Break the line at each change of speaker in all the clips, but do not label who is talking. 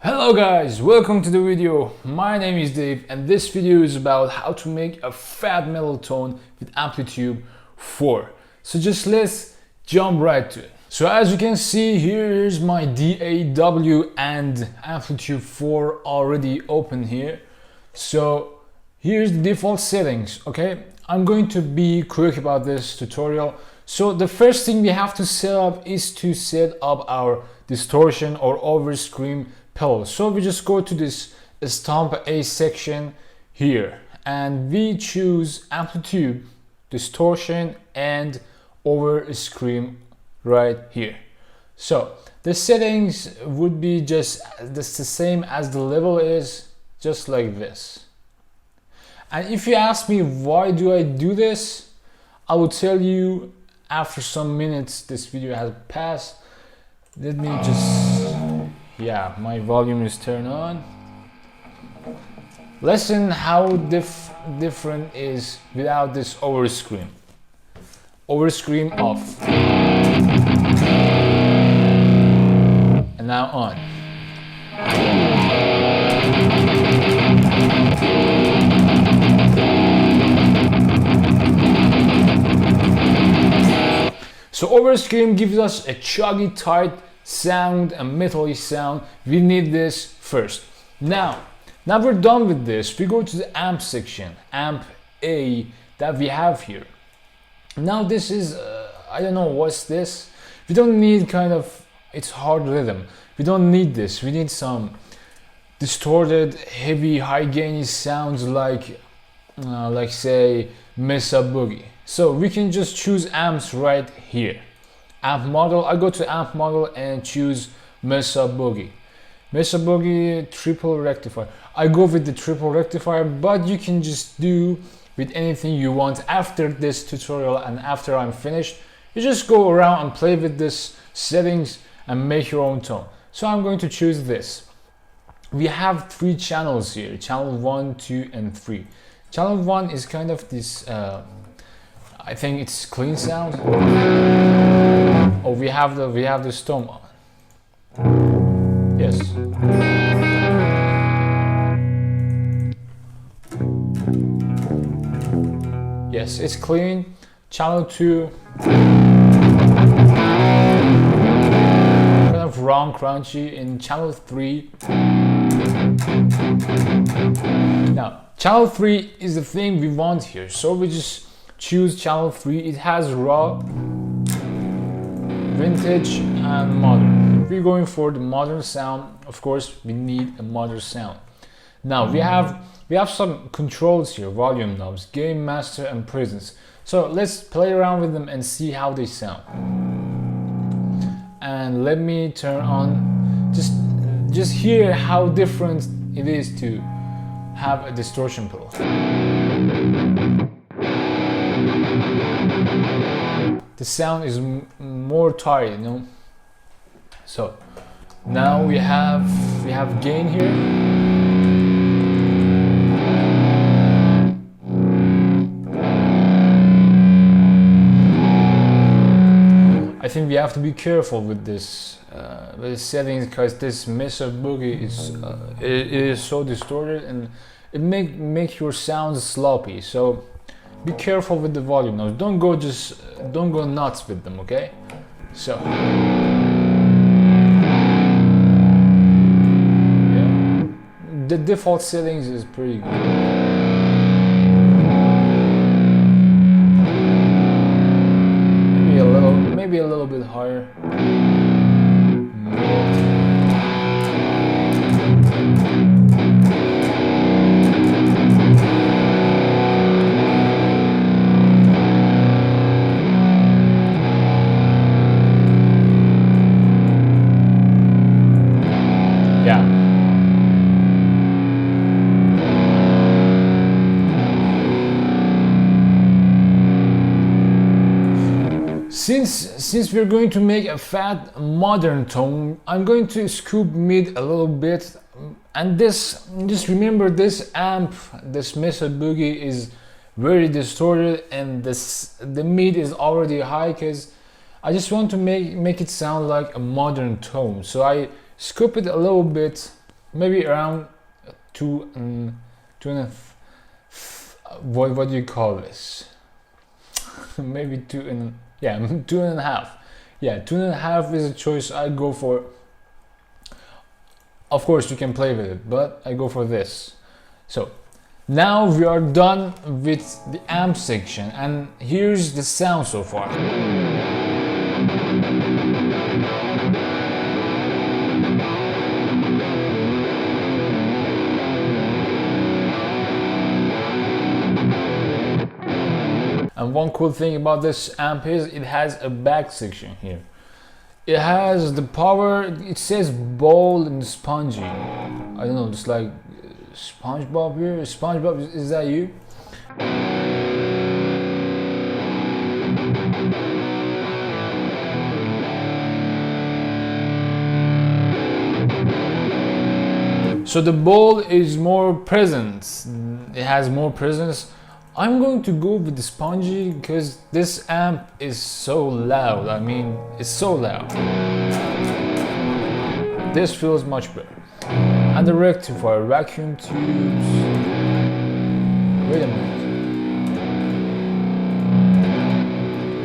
Hello guys, welcome to the video. My name is Dave and this video is about how to make a fat metal tone with Amplitube 4. So just let's jump right to it. So as you can see, here's my DAW and Amplitube 4 already open here. So here's the default settings, okay? I'm going to be quick about this tutorial. So the first thing we have to set up is to set up our distortion or overscream pedal. So we just go to this Stomp A section here and we choose Amplitube, distortion and overscream right here. So the settings would be just the same as the level is, just like this. And if you ask me why do I do this, I will tell you after some minutes this video has passed. Let me just, yeah, my volume is turned on. Listen how different is without this overscream. Overscream off. And now on. So overscream gives us a chuggy, tight sound, a metal-y sound. We need this first. Now we're done with this. We go to the amp section, amp A that we have here. Now this is, I don't know what's this. We don't need it's hard rhythm. We don't need this. We need some distorted, heavy, high gainy sounds like say Mesa Boogie. So we can just choose amps right here. Amp model, I go to amp model and choose Mesa Boogie. Mesa Boogie triple rectifier. I go with the triple rectifier, but you can just do with anything you want. After this tutorial and after I'm finished, you just go around and play with this settings and make your own tone. So I'm going to choose this. We have 3 channels here, channel 1, 2 and 3. Channel 1 is kind of this I think it's clean sound. Oh, we have the stomp on. Yes. Yes, it's clean. Channel 2. Kind of wrong, crunchy. In channel 3. Now, channel 3 is the thing we want here. So we just choose channel 3. It has raw, vintage and modern. If we're going for the modern sound, of course we need a modern sound. Now we have some controls here, volume knobs, gain, master and presence. So let's play around with them and see how they sound. And let me turn on, just hear how different it is to have a distortion pedal. The sound is more tight, you know. So now we have gain here. I think we have to be careful with this with the settings, because this Mesa Boogie is so distorted and it make your sounds sloppy. So be careful with the volume now. Don't go nuts with them, okay? So yeah, the default settings is pretty good. Maybe a little bit higher. Since we're going to make a fat modern tone, I'm going to scoop mid a little bit, and just remember this amp, this Mesa Boogie is very distorted and the mid is already high because I just want to make it sound like a modern tone. So I scoop it a little bit maybe around what do you call this? Maybe two and a half. Yeah, 2.5 is a choice I go for. Of course you can play with it, but I go for this. So now we are done with the amp section, and here's the sound so far. And one cool thing about this amp is it has a back section here. It has the power, it says bold and spongy. I don't know, it's like SpongeBob here. SpongeBob, is that you? So the bowl is more presence. It has more presence. I'm going to go with the spongy because this amp is so loud. I mean, it's so loud. This feels much better. And the rectifier, vacuum tubes. Wait a minute.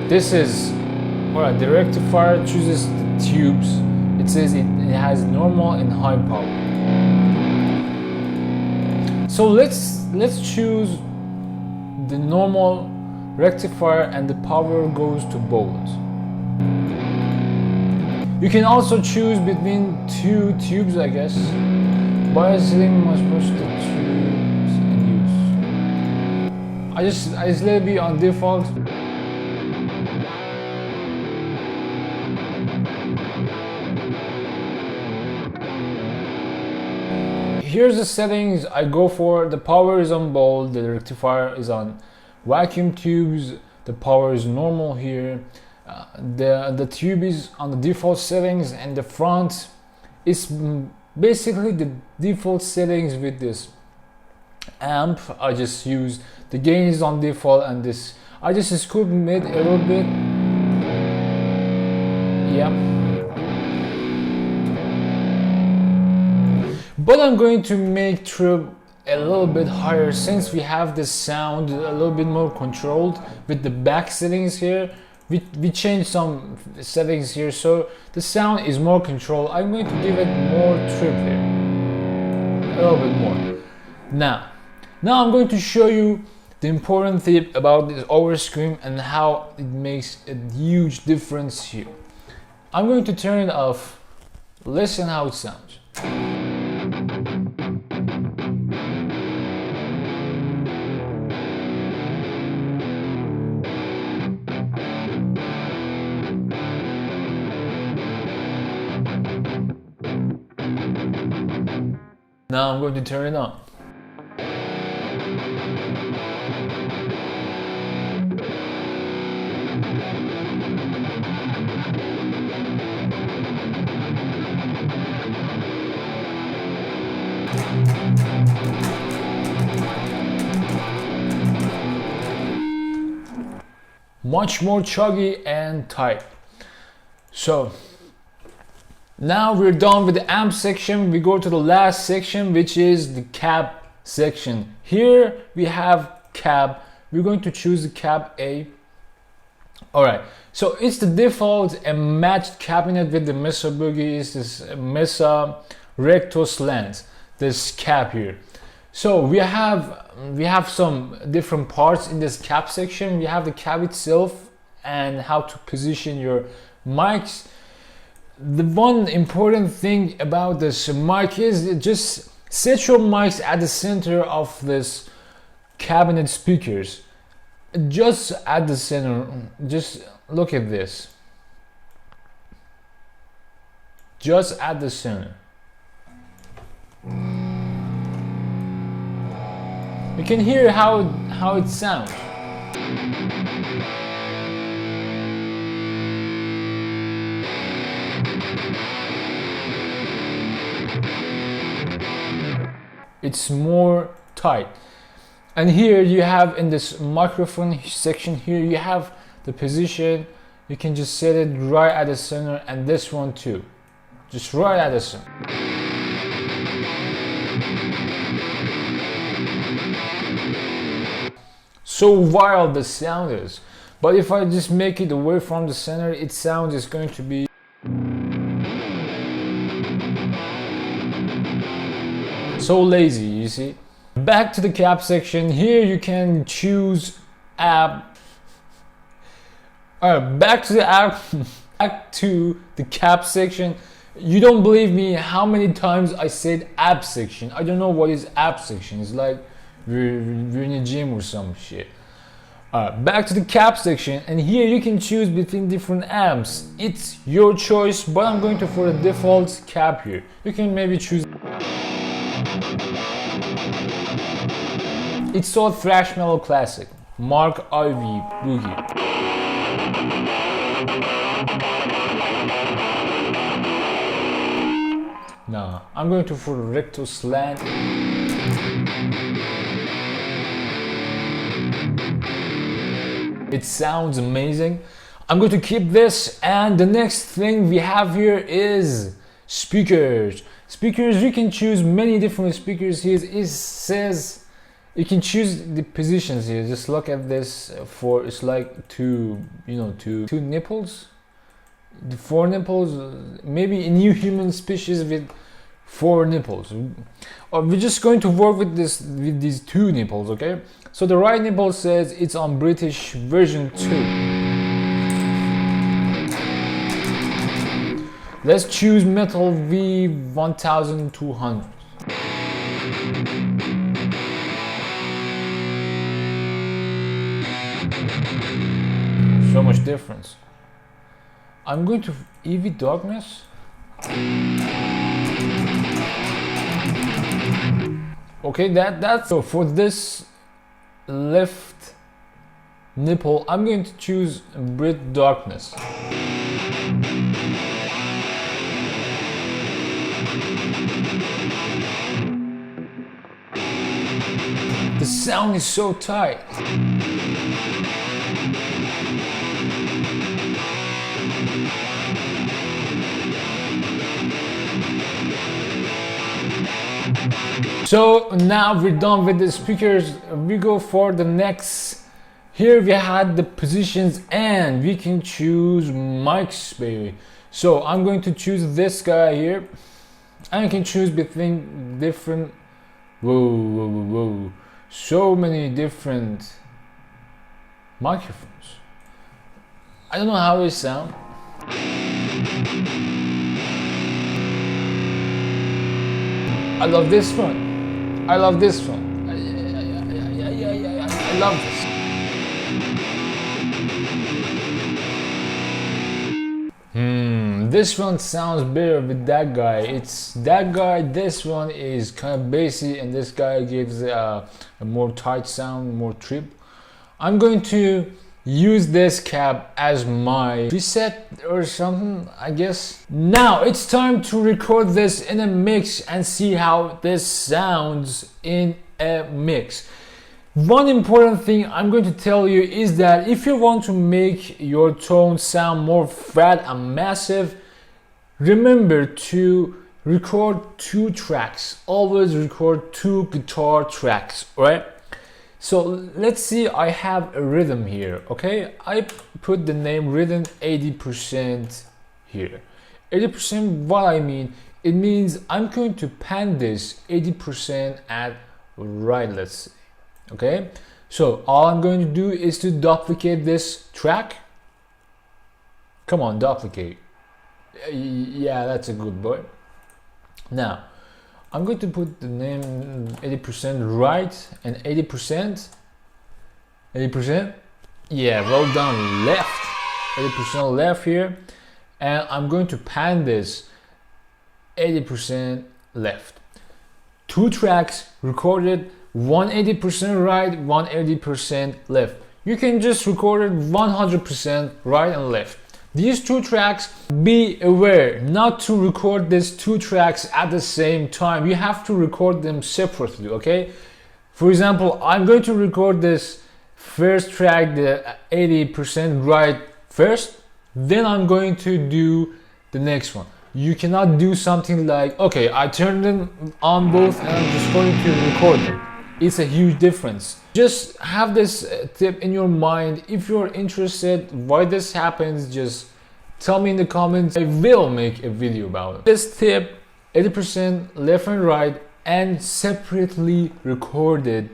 This is, alright, the rectifier chooses the tubes. It says it has normal and high power. So let's choose the normal rectifier, and the power goes to both. You can also choose between two tubes, I guess. Biasing must push the tubes in use. I just let it be on default. Here's the settings I go for. The power is on bold, the rectifier is on vacuum tubes, the power is normal here, the tube is on the default settings, and the front is basically the default settings with this amp. I just use the gain is on default, and this I just scoop mid a little bit. Yeah. But I'm going to make trip a little bit higher since we have the sound a little bit more controlled with the back settings here. We changed some settings here, so the sound is more controlled. I'm going to give it more trip here, a little bit more. Now I'm going to show you the important thing about this overscream and how it makes a huge difference here. I'm going to turn it off. Listen how it sounds. Now I'm going to turn it on. Much more chuggy and tight. So now we're done with the amp section. We go to the last section, which is the cab section. Here we have cab. We're going to choose the cab A. Alright, so it's the default a matched cabinet with the Mesa Boogie. Is this Mesa Rectus lens, this cab here. So we have some different parts in this cab section. We have the cab itself and how to position your mics. The one important thing about this mic is just set your mics at the center of this cabinet speakers. Just at the center. Just look at this. Just at the center. You can hear how it sounds. It's more tight. And here you have in this microphone section here, you have the position. You can just set it right at the center, and this one too. Just right at the center. so wild the sound is. But if I just make it away from the center, its sound is going to be so lazy, you see. Back to the cap section. Here you can choose app. Back to the app. Back to the cap section. You don't believe me how many times I said app section. I don't know what is app section. It's like we're in a gym or some shit. Back to the cap section, and here you can choose between different amps. It's your choice, but I'm going to for the default cap here. You can maybe choose. It's so thrash metal classic. Mark IV Boogie. Nah, I'm going to for recto slant. It sounds amazing. I'm going to keep this, and the next thing we have here is speakers. Speakers, you can choose many different speakers here. It says you can choose the positions here. Just look at this. For it's like two nipples, the 4 nipples. Maybe a new human species with 4 nipples. Or we're just going to work with these 2 nipples, okay? So the right nipple says it's on British version 2. Let's choose Metal V1200. So much difference. I'm going to EV Darkness. Okay, that's so for this left nipple, I'm going to choose Brit Darkness. The sound is so tight. So now we're done with the speakers. We go for the next. Here we had the positions, and we can choose mics, baby. So I'm going to choose this guy here. I can choose between different. Whoa. So many different microphones. I don't know how they sound. I love this one. I love this one. I love this. This one sounds better with that guy. It's that guy. This one is kind of bassy, and this guy gives a more tight sound, more trip. I'm going to use this cap as my preset or something, I guess. Now it's time to record this in a mix and see how this sounds in a mix. One important thing I'm going to tell you is that if you want to make your tone sound more fat and massive, remember to record 2 tracks. Always record 2 guitar tracks, right? So let's see, I have a rhythm here, okay? I put the name rhythm 80% here. 80%, what I mean? It means I'm going to pan this 80% at right, let's say, okay? So all I'm going to do is to duplicate this track. Come on, duplicate. Yeah, that's a good boy. Now, I'm going to put the name 80% right and 80%. Yeah, roll down left. 80% left here. And I'm going to pan this 80% left. 2 tracks recorded, 180% right, 180% left. You can just record it 100% right and left. These 2 tracks, be aware not to record these 2 tracks at the same time. You have to record them separately, okay? For example, I'm going to record this first track, the 80% right first, then I'm going to do the next one. You cannot do something like, okay, I turned them on both and I'm just going to record them. it's a huge difference. Just have this tip in your mind. If you're interested why this happens, just tell me in the comments. I will make a video about it. This tip, 80% left and right, and separately recorded,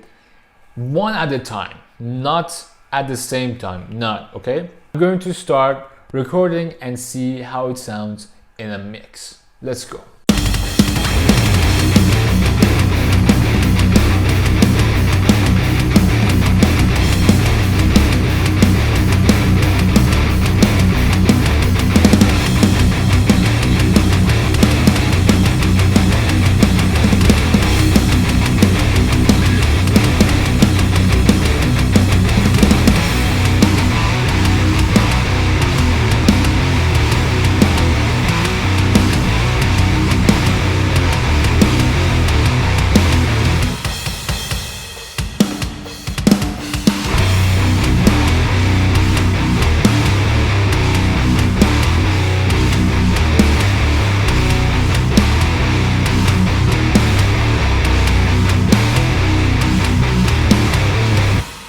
one at a time, not at the same time, not, okay? I'm going to start recording and see how it sounds in a mix. Let's go.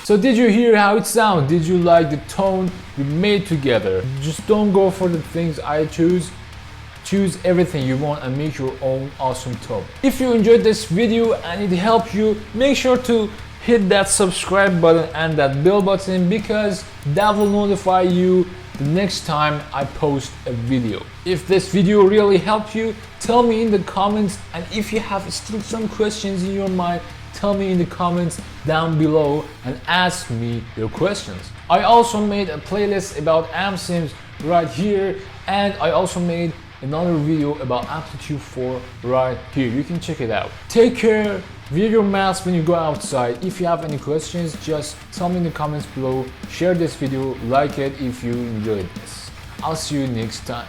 So did you hear how it sounds? Did you like the tone we made together? Just don't go for the things I choose. Choose everything you want and make your own awesome tone. If you enjoyed this video and it helped you, make sure to hit that subscribe button and that bell button, because that will notify you the next time I post a video. If this video really helped you, tell me in the comments, and if you have still some questions in your mind, tell me in the comments down below and ask me your questions. I also made a playlist about amp sims right here, and I also made another video about Amplitube 4 right here. You can check it out. Take care, wear your mask when you go outside. If you have any questions, just tell me in the comments below. Share this video, like it if you enjoyed this. I'll see you next time.